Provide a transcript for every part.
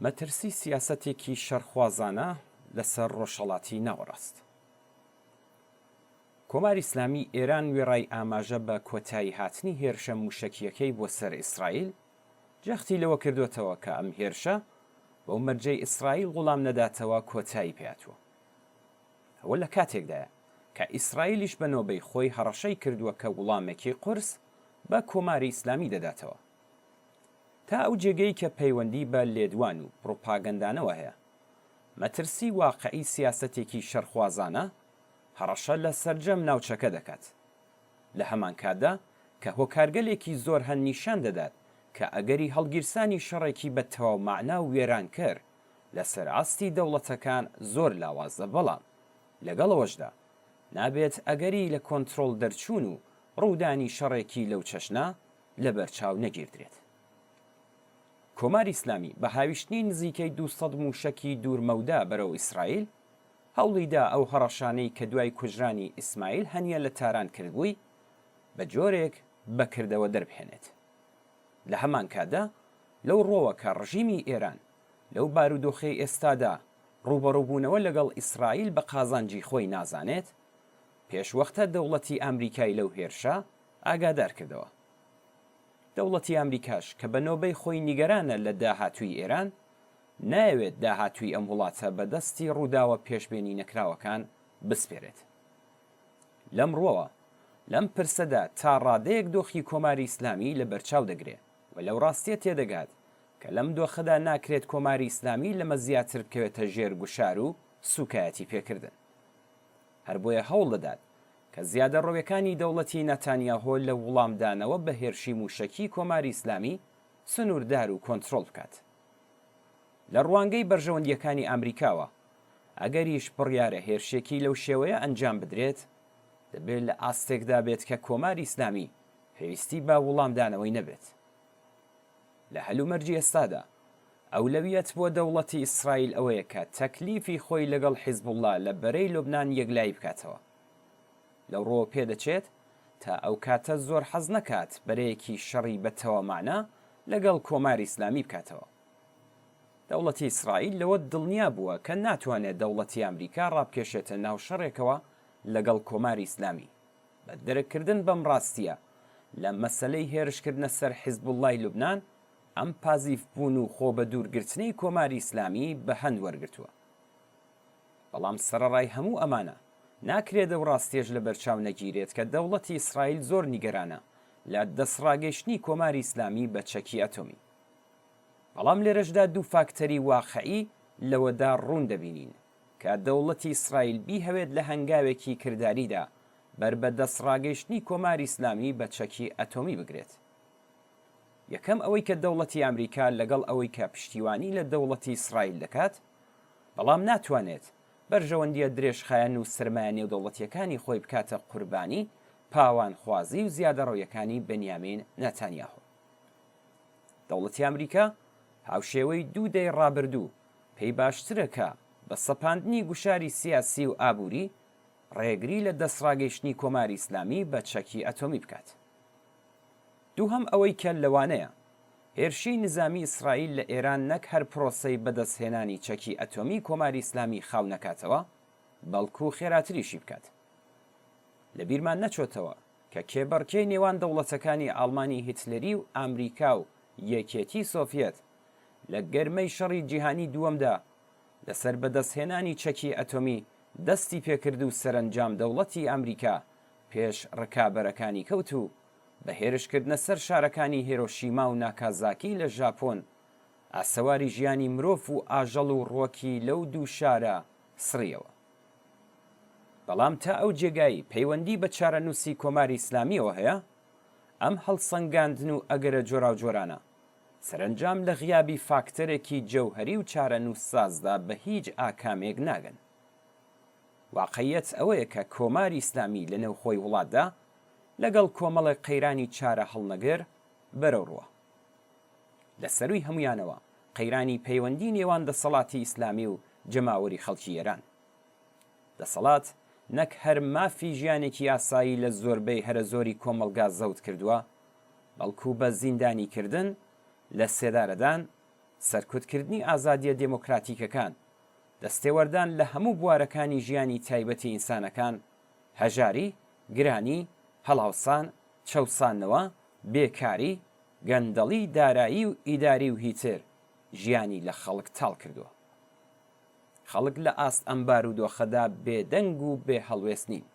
مەترسی سیاسەتێکی شەرخوازانە لەسەر ڕۆژهەڵاتی ناوەڕاست. کۆماری ئیسلامی ئێران وێڕای ئاماژە بە کۆتایی هاتنی هێرشە موشەکیەکەی بۆ سەر ئیسرائیل جەختی لەوە کردوێتەوە کە ئەم هێرشە بەو مەرجەی ئیسرائیل وەڵام نەداتەوە کۆتایی پێهاتووە. ئەوە لە کاتێکدایە کە ئیسرائیلیش بە نۆبەی خۆی هەڕەشەی کردووە کە وەڵامێکی قورس بە کۆماری ئیسلامی دەداتەوە. تا ئەو جێگەی کە پەیوەندی بە لێدوان و پڕۆپاگەندانەوە هەیە، مەترسی واقعی سیاسەتێکی شەرخوازانە هەڕەشە لە سەرجەم ناوچەکە دەکات. لە هەمان کاتدا کە هۆکارگەلێکی زۆر هەن نیشان دەدات کە ئەگەری هەڵگیرسانی شەڕێکی بە تەواو مەعنا و وێران کرد لەسەر ئاستی دەوڵەتەکان زۆر لاوازە، بەڵام لەگەڵەوەشدا نابێت ئەگەری لە کۆنتڕۆڵ دەرچوون و ڕوودانی شەڕێکی لەو چەشنا لەبەرچاو نەگیردرێت. کۆماری ئیسلامی بە هاویشتنی نزیکەی 200 موشەکی دوورمەودا بەرەو ئیسرائیل هەوڵیدا ئەو هەڕەشانەی کە دوای کوژرانی ئیسماعیل هەنیە لە تاران کردبووی بە جۆرێک بەکردەوە دەربهێنێت. لە هەمان کاتدا لەو ڕۆوە کە ڕژیمی ئێران لەو بارودۆخەی ئێستادا ڕوبەڕووبوونەوە لەگەڵ ئیسرائیل بە قازانجی خۆی نازانێت، پێشوەختە دەوڵەتی ئەمریکای لەو هێرشە ئاگادار کردەوە. دەوڵەتی ئەمریکاش کە بە نۆبەی خۆی نیگەرانە لە داهاتووی ئێران، نایەوێت داهاتووی ئەم وڵاتە بەدەستی ڕووداوە پێشبێنی نەکراوەکان بسپێرێت. لەم ڕۆوە لەم پرسەدا تا ڕادەیەک دۆخی کۆماری ئیسلامی لە بەرچاو دەگرێت و لەو ڕاستیە تێدەگات کە لەم دۆخەدا ناکرێت کۆماری ئیسلامی لەمە زیاتر بکەوێتە ژێر گوشار و سوکایەتی پێکردن. هەر بۆیە هەوڵ دەدات کە زیادە ڕۆیەکانی دەوڵەتی نەتانیاهۆ لە وڵامدانەوە بە هێرشی موشەکی کۆماری ئیسلامی سنووردار و کۆنتڕۆڵ بکات. لە ڕوانگەی بەرژەوەندیەکانی ئەمریکاوە ئەگەریش بڕیارە هێرشێکی لەو شێوەیە ئەنجام بدرێت، دەبێت لە ئاستێکدا بێت کە کۆماری ئیسلامی پێویستی بە وڵامدانەوەی نەبێت. لە هەلومەرجی ئێستادا ئەولەویەت بۆ دەوڵەتی ئیسرائیل ئەوەیە کە تەکلیفی خۆی لەگەڵ حیزبوڵڵا لە بەرەی لوبنان یەکلایی بکاتەوە. لەو ڕۆ پێدەچێت تا ئەو کاتە زۆر حەز نەکات بەرەیەکی شەڕی بە تەوامانە لەگەڵ کۆماری ئیسلامی بکاتەوە. دەوڵەتی ئیسرائیل لەوە دڵنیا بووە کە ناتوانێت دەوڵەتی ئەمریکا ڕابکێشێتە ناو شەڕێکەوە لەگەڵ کۆماری ئیسلامی. بە دەرەکردن بەم ڕاستیە لە مەسەلەی هێرشکردنە سەر حیزبوڵڵای لوبنان ئەم پازیف بوون و خۆ بە دوورگرتنەی کۆماری ئیسلامی بە هەند وەرگرتووە. بەڵام سەرەڕای هەموو ئەمانە ناکرێت ئەو ڕاستیەش لە بەرچاو نەگیرێت کە دەوڵەتی ئیسرائیل زۆر نیگەرانە لە دەسڕاگەیشتنی کۆماری ئیسلامی بە چەکی ئەتۆمی. بەڵام لێرەشدا دوو فاکتەری واقعی لەوەدا ڕوون دەبینین کە دەوڵەتی ئیسرائیل بیهەوێت لە هەنگاوێکی کرداریدا بەر بە دەسڕاگەیشتنی کۆماری ئیسلامی بە چەکی ئەتۆمی بگرێت. یەکەم ئەوەی کە دەوڵەتی ئەمریکا لەگەڵ ئەوەی کە پشتیوانی لە دەوڵەتی ئیسرائیل دەکات، بەڵام ناتوانێت بەرژەوەندیە درێژخایەن و سرمایە نێودەوڵەتیەکانی خۆی بکاتە قوربانی پاوانخوازی و زیادەڕەویەکانی بەنیامین نەتانیاهۆ. دەوڵەتی ئەمریکا هاوشێوەی دوو دەی ڕابردوو پێی باشترە کە بە سەپاندنی گوشاری سیاسی و ئابووری ڕێگری لە دەسڕاگەیشتنی کۆماری ئیسلامی بە چەکی ئەتۆمی بکات. دووهەم ئەوەی کە لەوانەیە هێرشی نظامی ئیسرائیل لە ئێران نەک هەر پرۆسەی بەدەستهێنانی چەکی ئەتۆمی کۆماری ئیسلامی خاو نەکاتەوە، بەڵکو خێراتریشی بکات. لە بیرمان نەچۆتەوە کە کێبەڕکێی نێوان دەوڵەتەکانی ئاڵمانی هیتلەری و ئامریکا و یەکێتی سۆڤیەت لە گەرمەی شەڕی جیهانی دووەمدا لەسەر بەدەستهێنانی چەکی ئەتۆمی دەستی پێکرد و سەرنجام دەوڵەتی ئەمریکا پێش ڕکابەرەکانی کەوت و بە هێرشکردنە سەر شارەکانی هیرۆشیما و ناکازاکی لە ژاپۆن ئاسەواری ژیانی مرۆڤ و ئاژەڵ و ڕۆکی لەو دوو شارە سڕیەوە. بەڵام تا ئەو جێگایی پەیوەندی بە چارەنووسی کۆماری ئیسلامیەوە هەیە، ئەم هەڵسەنگاندن و ئەگەرە جۆرا و جۆرانە سەرنجام لە غیابی فاکتەرێکی جەوهەری و چارەنووس سازدا بە هیچ ئاکامێک ناگەن. واقعیەت ئەوەیە کە کۆماری ئیسلامی لە نێوخۆی وڵاتدا لەگەڵ کۆمەڵێک قەیرانی چارە هەڵنەگەر بەرەو ڕوە. لە سەروی هەمویانەوە قەیرانی پەیوەندی نێوان دەسەڵاتی ئیسلامی و جەماوەری خەڵکی ئێران. دەسەڵات نەک هەر مافی ژیانێکی ئاسایی لە زۆربەی هەرە زۆری کۆمەلگا زەوت کردووە، بەڵکو بە زیندانی کردن، لە سێدارەدان، سەرکوتکردنی ئازادیە دێمۆکراتیکەکان، دەستێوەردان لە هەموو بوارەکانی ژیانی تایبەتی ئینسانەکان، هەژاری، گرانی، هەڵاوسان، چەوسانەوە، بێکاری، گەندەڵی، دارایی و ئیداری و هیتر ژیانی لە خەڵک تاڵ کردووە. خەڵک لە ئاست ئەمبار و دۆخەدا بێدەنگ و بێ هەڵوێست نین.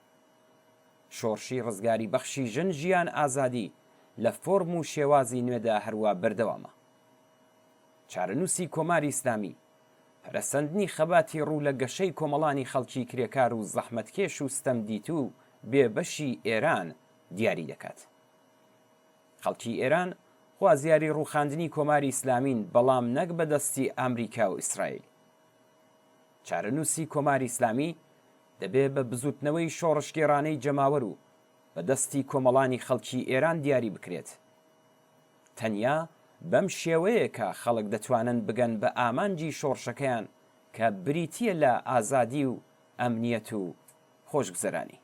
شۆڕشی ڕزگاری بەخشی ژن ژیان ئازادی لە فۆرم و شێوازی نوێدا هەروە بەردەوامە. چارەنووسی کۆماری ئیسلامی پەرەسەندنی خەباتی ڕوو لە گەشەی کۆمەڵانی خەڵکی کرێکار و زەحمەتکێش و ستەمدیت و بێبەشی ئێران دیاری دەکات. خەڵکی ئێران خوازیاری ڕووخاندنی کۆماری ئیسلامین، بەڵام نەک بەدەستی ئەمریکا و ئیسرائیل. چارەنووسی کۆماری ئیسلامی دەبێ بە بزوتنەوەی شۆڕشگێڕانەی جەماوەر و بەدەستی کۆمەڵانی خەڵکی ئێران دیاری بکرێت. تەنیا بەم شێوەیەکە خەڵک دەتوانن بگەن بە ئامانجی شۆڕشەکەیان کە بریتیە لە ئازادی و ئەمنیەت و خۆشگوزەرانی.